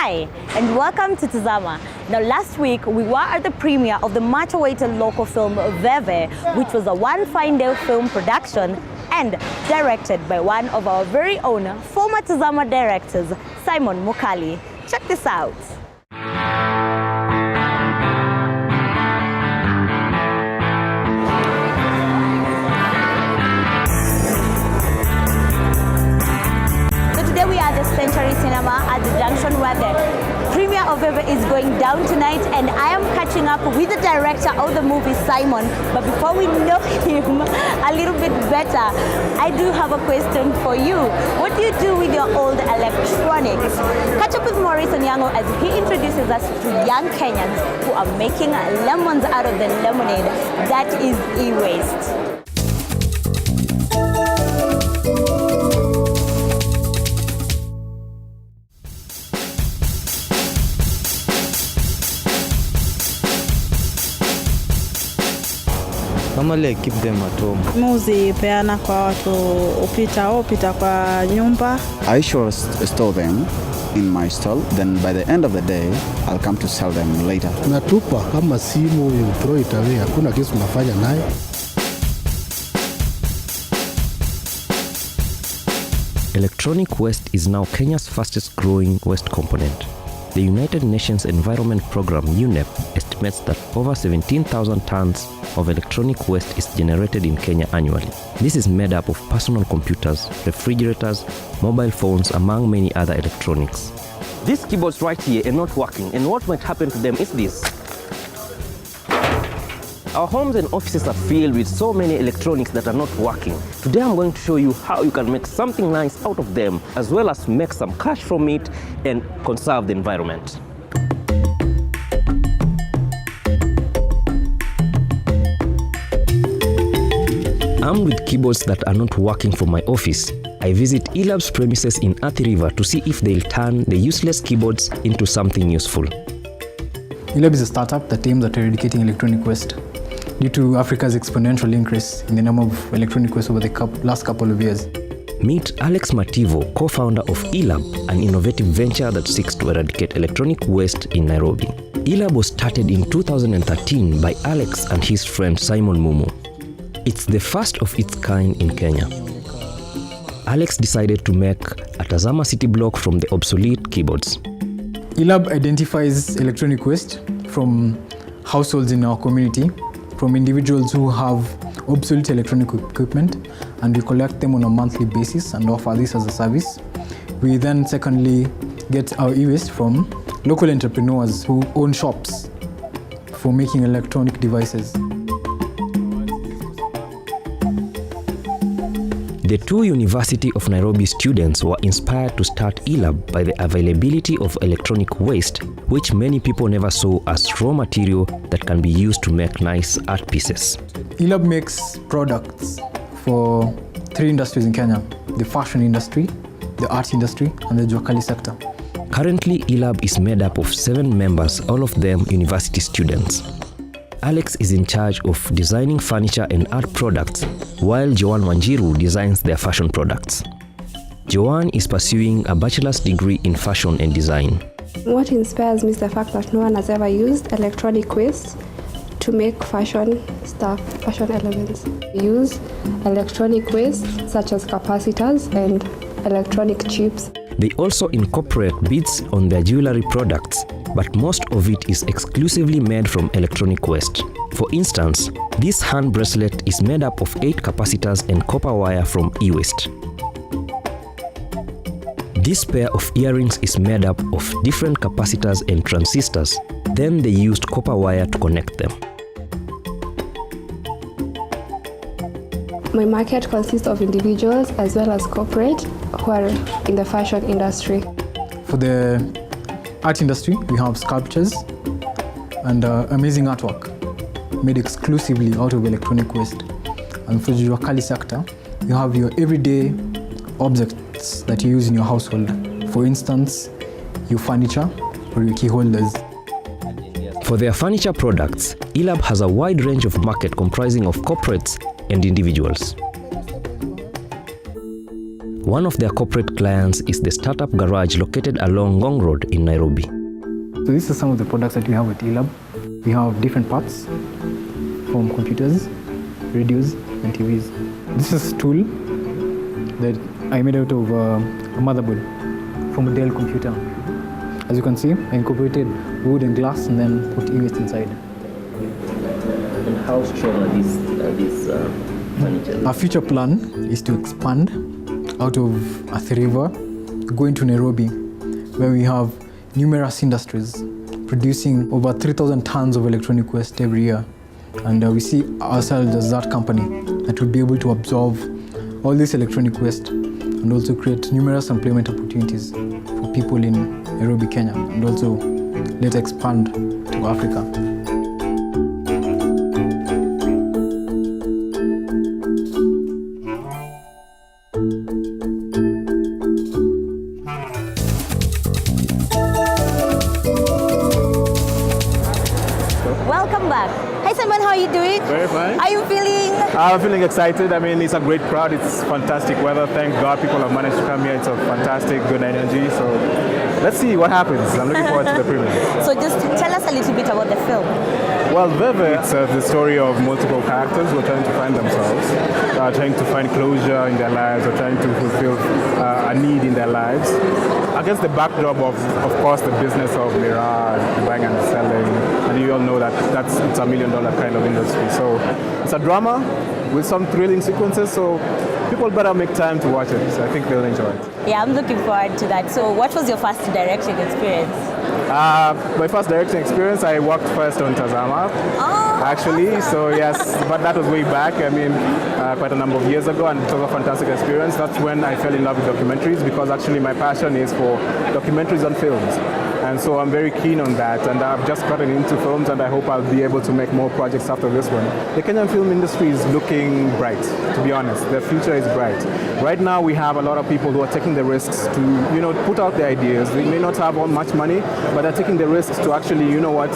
Hi, and welcome to Tazama. Now, last week we were at the premiere of the much-awaited local film Veve, which was a one fine day film production and directed by one of our very own former Tazama directors, Simon Mukali. Check this out. Today we are at the Century Cinema at the junction where the premiere of Veve is going down tonight, and I am catching up with the director of the movie, Simon. But before we know him a little bit better, I do have a question for you. What do you do with your old electronics? Catch up with Maurice Onyango as he introduces us to young Kenyans who are making lemons out of the lemonade that is e-waste. Normally I keep them at home. Muzi peana kwa watu upita kwa nyumba. I usually store them in my stall, then by the end of the day I'll come to sell them later. Natupa kama simu, you throw it away, hakuna kitu unafanya nayo. Electronic waste is now Kenya's fastest growing waste component. The United Nations Environment Programme (UNEP) estimates that over 17,000 tons of electronic waste is generated in Kenya annually. This is made up of personal computers, refrigerators, mobile phones, among many other electronics. These keyboards right here are not working, and what might happen to them is this. Our homes and offices are filled with so many electronics that are not working. Today I'm going to show you how you can make something nice out of them, as well as make some cash from it and conserve the environment. Armed with keyboards that are not working for my office, I visit eLab's premises in Athi River to see if they'll turn the useless keyboards into something useful. eLab is a startup that aims at eradicating electronic waste due to Africa's exponential increase in the number of electronic waste over the last couple of years. Meet Alex Mativo, co-founder of eLab, an innovative venture that seeks to eradicate electronic waste in Nairobi. eLab was started in 2013 by Alex and his friend Simon Mumu. It's the first of its kind in Kenya. Alex decided to make a Tazama city block from the obsolete keyboards. eLab identifies electronic waste from households in our community, from individuals who have obsolete electronic equipment, and we collect them on a monthly basis and offer this as a service. We then secondly get our e-waste from local entrepreneurs who own shops for making electronic devices. The two University of Nairobi students were inspired to start eLab by the availability of electronic waste, which many people never saw as raw material that can be used to make nice art pieces. eLab makes products for three industries in Kenya: the fashion industry, the art industry, and the Juakali sector. Currently, eLab is made up of 7 members, all of them university students. Alex is in charge of designing furniture and art products, while Joan Wanjiru designs their fashion products. Joan is pursuing a bachelor's degree in fashion and design. What inspires me is the fact that no one has ever used electronic waste to make fashion stuff, fashion elements. We use electronic waste such as capacitors and electronic chips. They also incorporate beads on their jewelry products, but most of it is exclusively made from electronic waste. For instance, this hand bracelet is made up of 8 capacitors and copper wire from e-waste. This pair of earrings is made up of different capacitors and transistors. Then they used copper wire to connect them. My market consists of individuals as well as corporate who are in the fashion industry. For the art industry, we have sculptures and amazing artwork made exclusively out of electronic waste. And for the Juakali sector, you have your everyday objects that you use in your household. For instance, your furniture or your key holders. For their furniture products, eLab has a wide range of market comprising of corporates and individuals. One of their corporate clients is the startup garage located along Ngong Road in Nairobi. So these are some of the products that we have at eLab. We have different parts from computers, radios, and TVs. This is a tool that I made out of a motherboard from a Dell computer. As you can see, I incorporated wood and glass and then put EVs inside. And how strong are these furniture? Our future plan is to expand out of Athi River, going to Nairobi, where we have numerous industries producing over 3,000 tons of electronic waste every year. And we see ourselves as that company that will be able to absorb all this electronic waste and also create numerous employment opportunities for people in Nairobi, Kenya, and also later expand to Africa. Welcome back. Hi Simon, how are you doing? Very fine. Are you feeling? I'm feeling excited. I mean, it's a great crowd. It's fantastic weather. Thank God people have managed to come here. It's a fantastic, good energy. So let's see what happens. I'm looking forward to the premiere. So just tell us a little bit about the film. Well, Veve, it's the story of multiple characters who are trying to find themselves, trying to find closure in their lives, or trying to fulfill a need in their lives. Against the backdrop of course, the business of Mirage, the buying and selling, and you all know that it's a $1 million kind of industry. So it's a drama with some thrilling sequences. So people better make time to watch it. So I think they'll enjoy it. Yeah, I'm looking forward to that. So what was your first directing experience? My first directing experience, I worked first on Tazama, actually. Awesome. So yes, but that was way back. I mean, quite a number of years ago, and it was a fantastic experience. That's when I fell in love with documentaries, because actually my passion is for documentaries and films. And so I'm very keen on that, and I've just gotten into films, and I hope I'll be able to make more projects after this one. The Kenyan film industry is looking bright, to be honest. The future is bright. Right now we have a lot of people who are taking the risks to, put out their ideas. They may not have much money, but they're taking the risks to actually, you know what,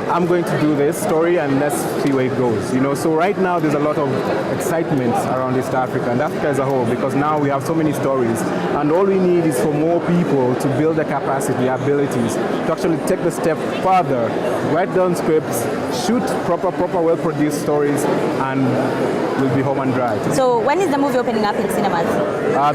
I'm going to do this story and let's see where it goes. So right now there's a lot of excitement around East Africa and Africa as a whole, because now we have so many stories, and all we need is for more people to build the capacity, the abilities to actually take the step further, write down scripts, shoot proper well-produced stories, and we'll be home and dry. So when is the movie opening up in cinemas?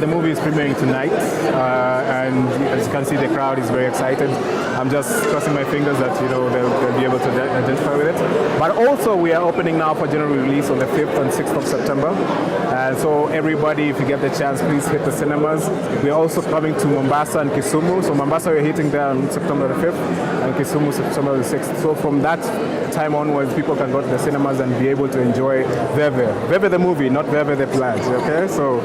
The movie is premiering tonight, and as you can see, the crowd is very excited. I'm just crossing my fingers that they'll be able to identify with it. But also we are opening now for general release on the 5th and 6th of September. So everybody, if you get the chance, please hit the cinemas. We're also coming to Mombasa and Kisumu. So Mombasa, we're hitting there on September the 5th, and Kisumu September the 6th. So from that time onwards, people can go to the cinemas and be able to enjoy Veve. Veve the movie, not Veve the plant, okay? So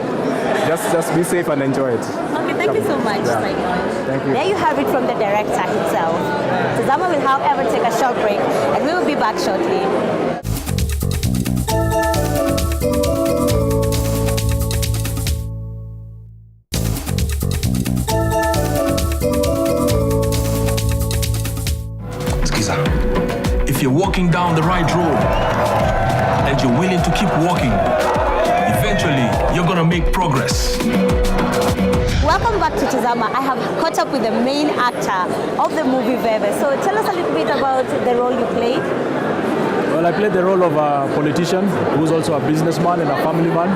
just be safe and enjoy it. Okay, thank you so much, Simon. Thank you. There you have it from the director himself. Tazama will, however, take a short break, and we will be back shortly. If you're walking down the right road and you're willing to keep walking, eventually you're gonna make progress. Welcome back to Tazama. I have caught up with the main actor of the movie Veve. So tell us a little bit about the role you played. Well, I played the role of a politician who's also a businessman and a family man.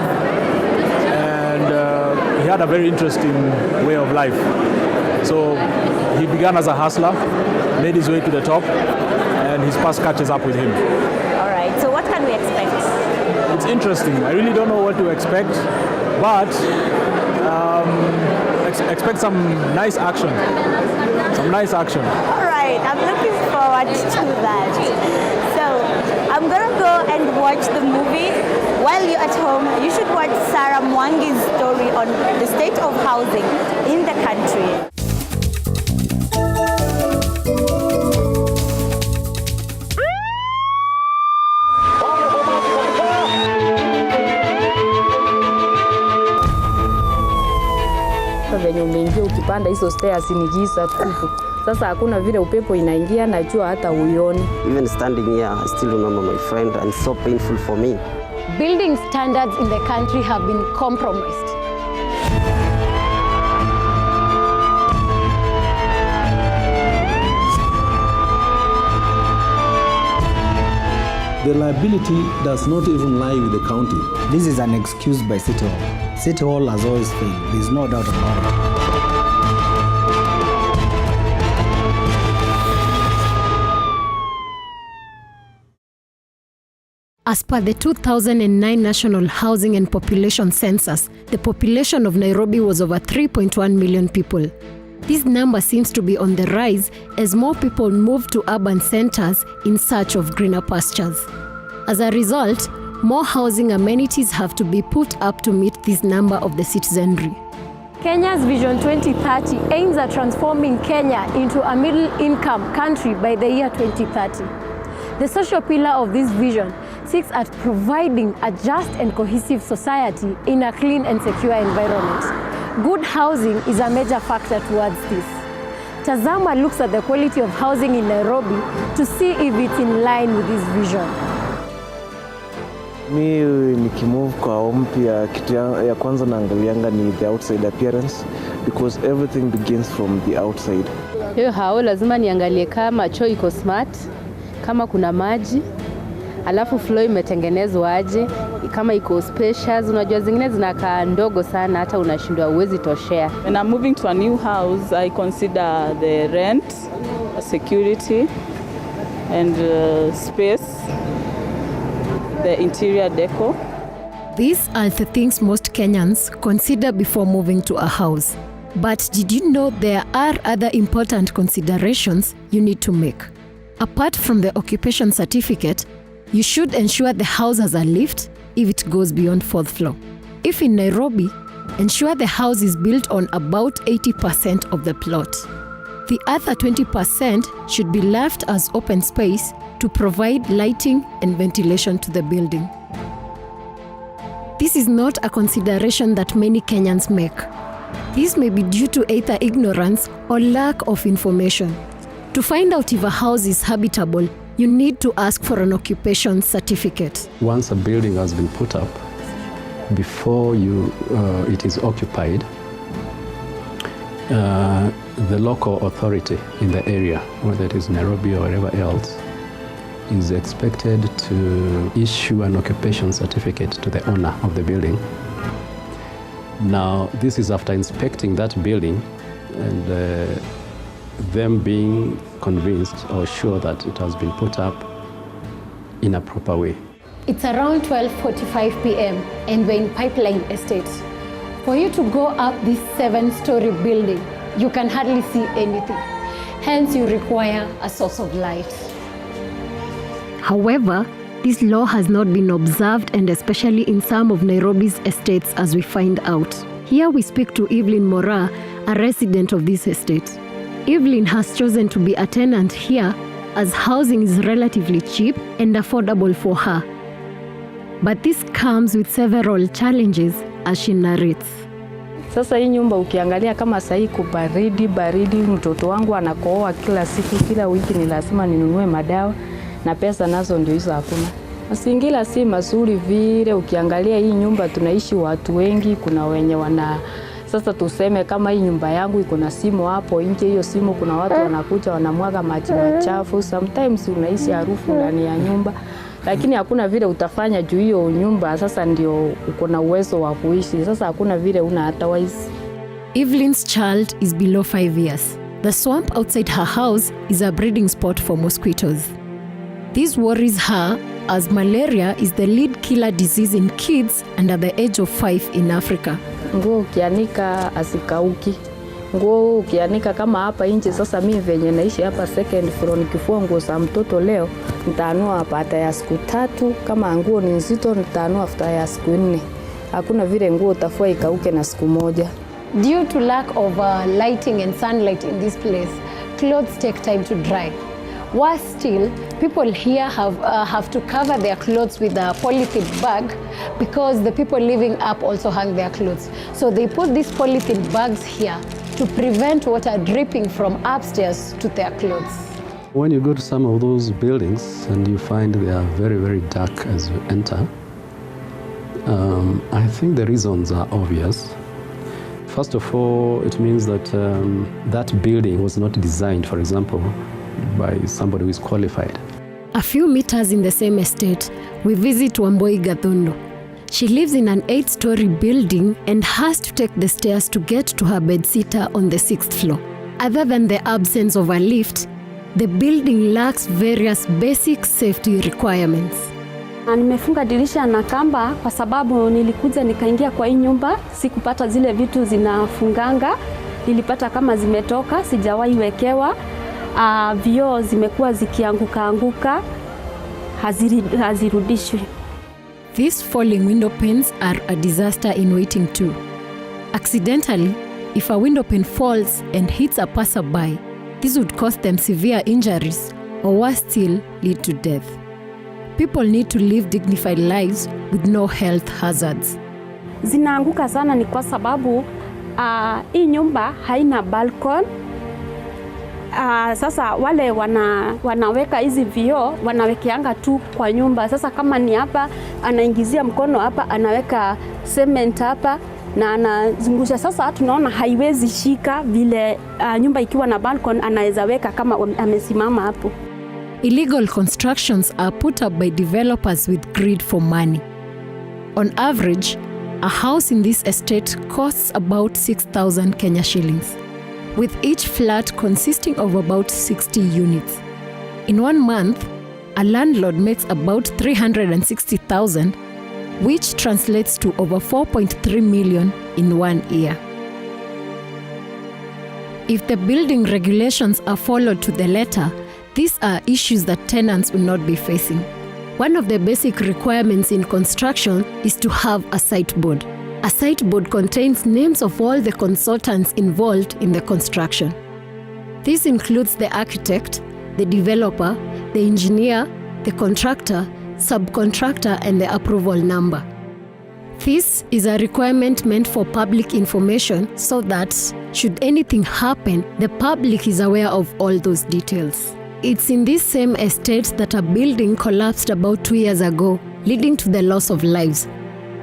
And he had a very interesting way of life. So he began as a hustler, made his way to the top, and his past catches up with him. All right, so what can we expect? It's interesting. I really don't know what to expect, but expect some nice action. Some nice action. All right, I'm looking forward to that. So I'm gonna go and watch the movie. While you're at home, you should watch Sarah Mwangi's story on the state of housing in the country. Venye umeingia ukipanda hizo stairs ni giza tupu. Sasa hakuna vile upepo inaingia na jua hata uioni. Even standing here, I still remember my friend, and it's so painful for me. Building standards in the country have been compromised. The liability does not even lie with the county. This is an excuse by City Hall. City Hall has always failed. There's no doubt about it. As per the 2009 National Housing and Population Census, the population of Nairobi was over 3.1 million people. This number seems to be on the rise as more people move to urban centers in search of greener pastures. As a result, more housing amenities have to be put up to meet this number of the citizenry. Kenya's Vision 2030 aims at transforming Kenya into a middle-income country by the year 2030. The social pillar of this vision seeks at providing a just and cohesive society in a clean and secure environment. Good housing is a major factor towards this. Tazama looks at the quality of housing in Nairobi to see if it's in line with this vision. Mi nikimove kwa mpya, kitu ya kwanza naangalianga ni the outside appearance because everything begins from the outside. Hiyo hao lazima niangalie kama choo iko smart, kama kuna maji, alafu floor imetengenezwa aje, kama iko spacious. Unajua zingine zinakaa ndogo sana hata unashindwa uwezi toshea. When I'm moving to a new house, I consider the rent, security and space, the interior decor. These are the things most Kenyans consider before moving to a house. But did you know there are other important considerations you need to make? Apart from the occupation certificate, you should ensure the house has a lift if it goes beyond 4th floor. If in Nairobi, ensure the house is built on about 80% of the plot. The other 20% should be left as open space to provide lighting and ventilation to the building. This is not a consideration that many Kenyans make. This may be due to either ignorance or lack of information. To find out if a house is habitable, you need to ask for an occupation certificate. Once a building has been put up, before it is occupied, the local authority in the area, whether it is Nairobi or wherever else, is expected to issue an occupation certificate to the owner of the building. Now, this is after inspecting that building and them being convinced or sure that it has been put up in a proper way. It's around 12:45 p.m. and we're in Pipeline Estate. For you to go up this 7-story building, you can hardly see anything. Hence, you require a source of light. However, this law has not been observed, and especially in some of Nairobi's estates, as we find out. Here we speak to Evelyn Mora, a resident of this estate. Evelyn has chosen to be a tenant here as housing is relatively cheap and affordable for her. But this comes with several challenges, as she narrates. Sasa hii nyumba ukiangalia kama sasa iko baridi, mtoto wangu anakohoa kila siku, kila wiki ni lazima ninunue madawa na pesa nazo ndio hizo hakuna. Mazingira si mazuri vile, ukiangalia hii nyumba tunaishi watu wengi, kuna wenye sasa tuseme kama hii nyumba yangu iko na simu hapo nje, hiyo simu kuna watu wanakuja wanamwaga maji machafu, sometimes unahisi harufu ndani ya nyumba, lakini hakuna vile utafanya juu hiyo nyumba sasa ndio uko na uwezo wa kuishi, sasa hakuna vile una otherwise. Evelyn's child is below 5 years. The swamp outside her house is a breeding spot for mosquitoes. This worries her as malaria is the lead killer disease in kids under the age of 5 in Africa. Nguo ukianika asikauki. Nguo ukianika kama hapa nje, sasa mimi venye naishi hapa second floor, nikifua nguo za mtoto leo nitaanua hapa ya siku 3, kama nguo ni nzito nitaanua after ya siku 4. Hakuna vile nguo utafua ikauke na siku moja. Due to lack of lighting and sunlight in this place, clothes take time to dry. Worse still, people here have to cover their clothes with a polythene bag because the people living up also hang their clothes. So they put these polythene bags here to prevent water dripping from upstairs to their clothes. When you go to some of those buildings and you find they are very, very dark as you enter, I think the reasons are obvious. First of all, it means that that building was not designed, for example, by somebody who is qualified. A few meters in the same estate, we visit Wamboi Gathundo. She lives in an 8-story building and has to take the stairs to get to her bedsitter on the 6th floor. Other than the absence of a lift, the building lacks various basic safety requirements. Nimefunga dirisha na kamba kwa sababu nilikuja nikaingia kwa hii nyumba, sikupata zile vitu zinafunganga, nilipata kama zimetoka, sijawahi wekewa. Vioo zimekuwa zikianguka, hazirudishwi. These falling window panes are a disaster in waiting too. Accidentally, if a window pane falls and hits a passerby, this would cause them severe injuries or worse still, lead to death. People need to live dignified lives with no health hazards. Zinaanguka sana ni kwa sababu hii nyumba haina balcony. Sasa wale wanaweka hizi vioo, wanawekeanga tu kwa nyumba. Sasa kama ni hapa, anaingizia mkono hapa, anaweka cement hapa na anazungusha. Sasa tunaona haiwezi shika vile nyumba ikiwa na balcony anaweza weka kama amesimama hapo. Illegal constructions are put up by developers with greed for money. On average, a house in this estate costs about 6,000 Kenya shillings, with each flat consisting of about 60 units. In 1 month, a landlord makes about 360,000, which translates to over 4.3 million in 1 year. If the building regulations are followed to the letter, these are issues that tenants will not be facing. One of the basic requirements in construction is to have a site board. A site board contains names of all the consultants involved in the construction. This includes the architect, the developer, the engineer, the contractor, subcontractor, and the approval number. This is a requirement meant for public information so that, should anything happen, the public is aware of all those details. It's in this same estate that a building collapsed about 2 years ago, leading to the loss of lives.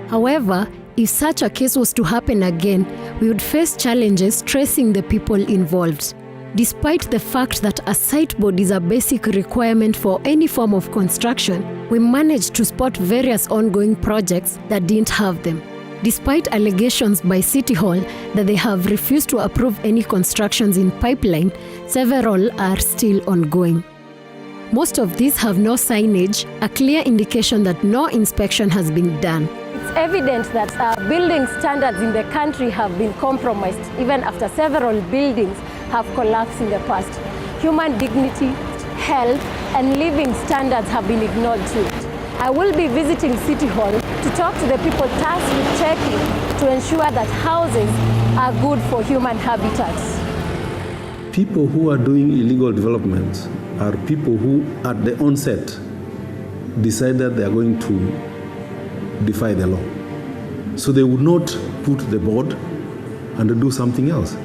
However, if such a case was to happen again, we would face challenges tracing the people involved. Despite the fact that a site board is a basic requirement for any form of construction, we managed to spot various ongoing projects that didn't have them. Despite allegations by City Hall that they have refused to approve any constructions in pipeline, several are still ongoing. Most of these have no signage, a clear indication that no inspection has been done. It's evident that building standards in the country have been compromised even after several buildings have collapsed in the past. Human dignity, health, and living standards have been ignored too. I will be visiting City Hall to talk to the people tasked with checking to ensure that houses are good for human habitats. People who are doing illegal developments are people who, at the onset, decided they are going to defy the law. So they would not put the board and do something else.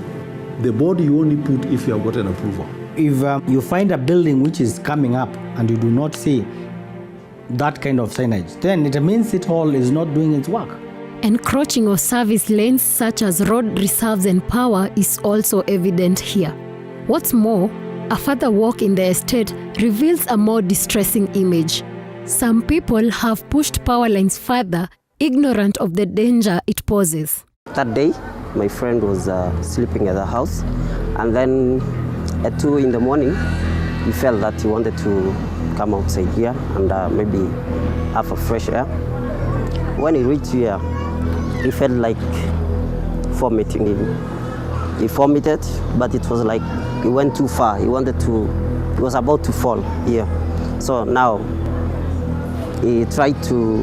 The board you only put if you have gotten approval. If you find a building which is coming up and you do not see that kind of signage, then it means City Hall is not doing its work. Encroaching of service lanes such as road reserves and power is also evident here. What's more, a further walk in the estate reveals a more distressing image. Some people have pushed power lines further, ignorant of the danger it poses. That day, my friend was sleeping at the house, and then at 2 in the morning, he felt that he wanted to come outside here and maybe have a fresh air. When he reached here, he felt like vomiting. He vomited, but it was like he went too far. He was about to fall here. So now, he tried to,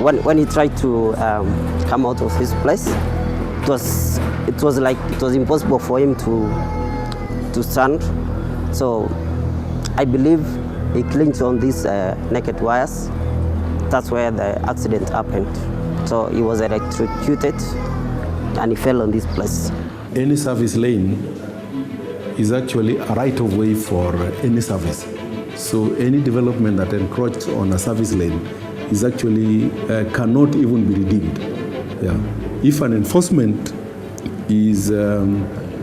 when he tried to come out of his place, it was impossible for him to stand. So I believe he clinched on these naked wires. That's where the accident happened. So he was electrocuted and he fell on this place. Any service lane is actually a right of way for any service. So any development that encroaches on a service lane is actually cannot even be redeemed. Yeah. If an enforcement is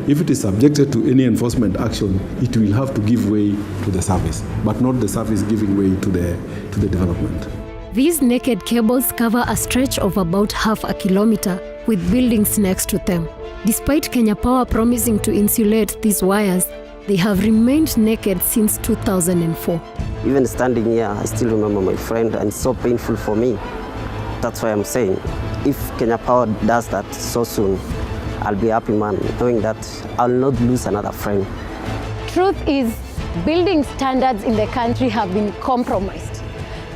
If it is subjected to any enforcement action, it will have to give way to the service, but not the service giving way to the development. These naked cables cover a stretch of about half a kilometer with buildings next to them. Despite Kenya Power promising to insulate these wires, they have remained naked since 2004. Even standing here, I still remember my friend, and it's so painful for me. That's why I'm saying, if Kenya Power does that so soon, I'll be happy, man, knowing that I'll not lose another friend. Truth is, building standards in the country have been compromised.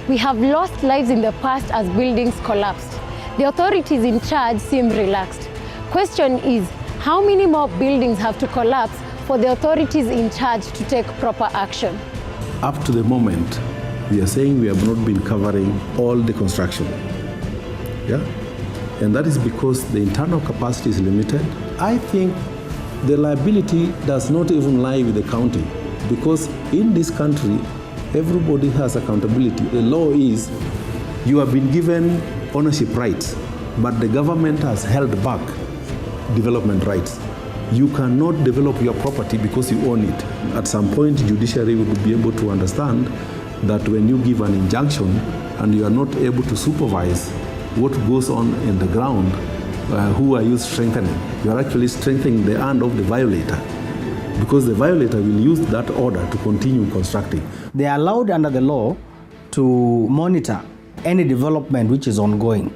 We have lost lives in the past as buildings collapsed. The authorities in charge seem relaxed. Question is, how many more buildings have to collapse for the authorities in charge to take proper action? Up to the moment, we are saying we have not been covering all the construction. Yeah? And that is because the internal capacity is limited. I think the liability does not even lie with the county, because in this country, everybody has accountability. The law is you have been given ownership rights, but the government has held back development rights. You cannot develop your property because you own it. At some point, judiciary will be able to understand that when you give an injunction and you are not able to supervise what goes on in the ground, who are you strengthening? You are actually strengthening the hand of the violator, because the violator will use that order to continue constructing. They are allowed under the law to monitor any development which is ongoing.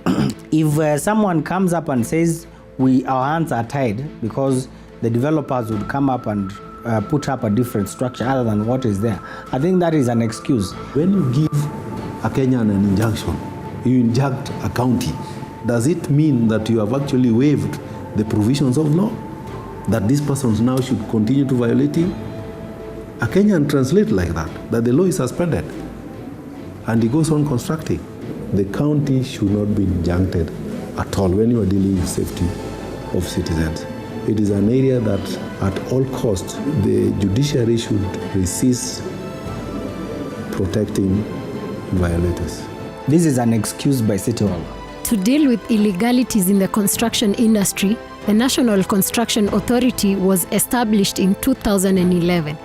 If someone comes up and says our hands are tied because the developers would come up and put up a different structure other than what is there, I think that is an excuse. When you give a Kenyan an injunction, you injunct a county, does it mean that you have actually waived the provisions of law? That these persons now should continue to violate it? A Kenyan translate like that the law is suspended, and he goes on constructing. The county should not be injuncted at all when you are dealing with safety of citizens. It is an area that at all costs the judiciary should resist protecting violators. This is an excuse by City Hall. To deal with illegalities in the construction industry, the National Construction Authority was established in 2011.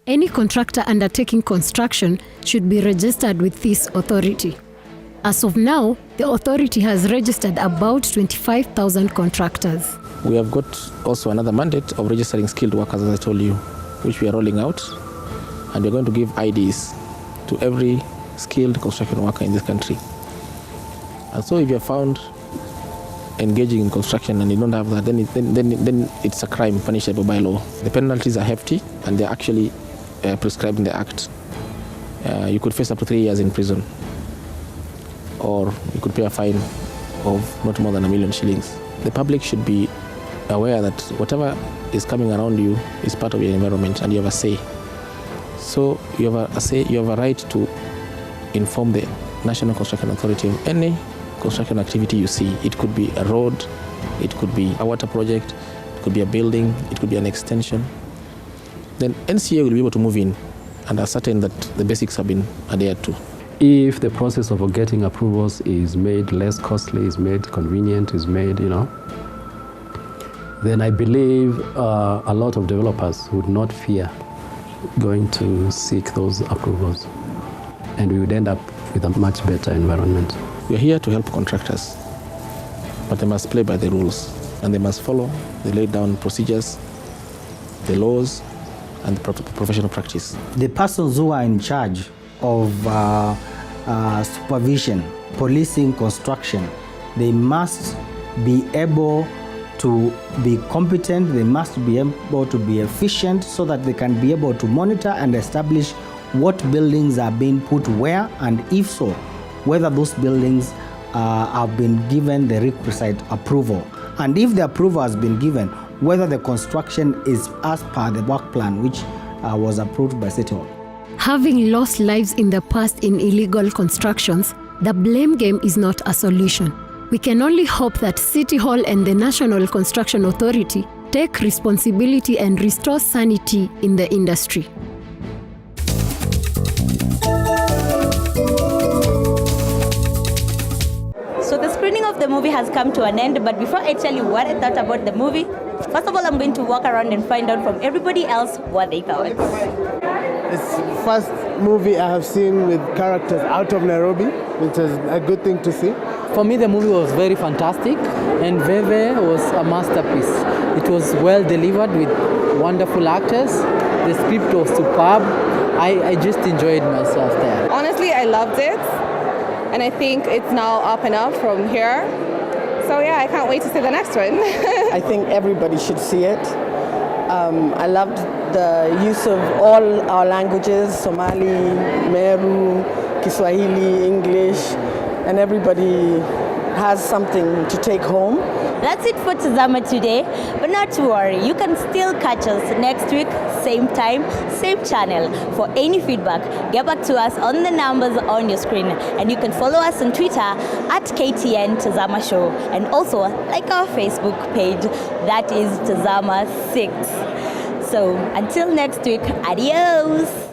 Any contractor undertaking construction should be registered with this authority. As of now, the authority has registered about 25,000 contractors. We have got also another mandate of registering skilled workers, as I told you, which we are rolling out. And we're going to give IDs to every skilled construction worker in this country. And so if you're found engaging in construction and you don't have that, then it's a crime punishable by law. The penalties are hefty and they're actually prescribed in the Act. You could face up to 3 years in prison, or you could pay a fine of not more than 1 million shillings. The public should be aware that whatever is coming around you is part of your environment and you have a say. So you have a say, you have a right to inform the National Construction Authority of any construction activity you see. It could be a road, it could be a water project, it could be a building, it could be an extension. Then NCA will be able to move in and ascertain that the basics have been adhered to. If the process of getting approvals is made less costly, is made convenient, is made, then I believe a lot of developers would not fear going to seek those approvals, and we would end up with a much better environment. We are here to help contractors, but they must play by the rules and they must follow the laid down procedures, the laws, and the professional practice. The persons who are in charge of supervision, policing construction, they must be able to be competent, they must be able to be efficient so that they can be able to monitor and establish what buildings are being put where, and if so, whether those buildings have been given the requisite approval. And if the approval has been given, whether the construction is as per the work plan which was approved by City Hall. Having lost lives in the past in illegal constructions, the blame game is not a solution. We can only hope that City Hall and the National Construction Authority take responsibility and restore sanity in the industry. So the screening of the movie has come to an end, but before I tell you what I thought about the movie, First of all, I'm going to walk around and find out from everybody else what they thought. It's the first movie I have seen with characters out of Nairobi, which is a good thing to see. For me, the movie was very fantastic, and Veve was a masterpiece. It was well delivered with wonderful actors. The script was superb. I just enjoyed myself there. Honestly, I loved it, and I think it's now up and up from here. So yeah, I can't wait to see the next one. I think everybody should see it. I loved the use of all our languages, Somali, Meru, Kiswahili, English, and everybody has something to take home. That's it for Tazama today, but not to worry, you can still catch us next week, same time, same channel. For any feedback, get back to us on the numbers on your screen, and you can follow us on Twitter at KTN Tazama Show, and also like our Facebook page, that is Tazama 6. So until next week, adios!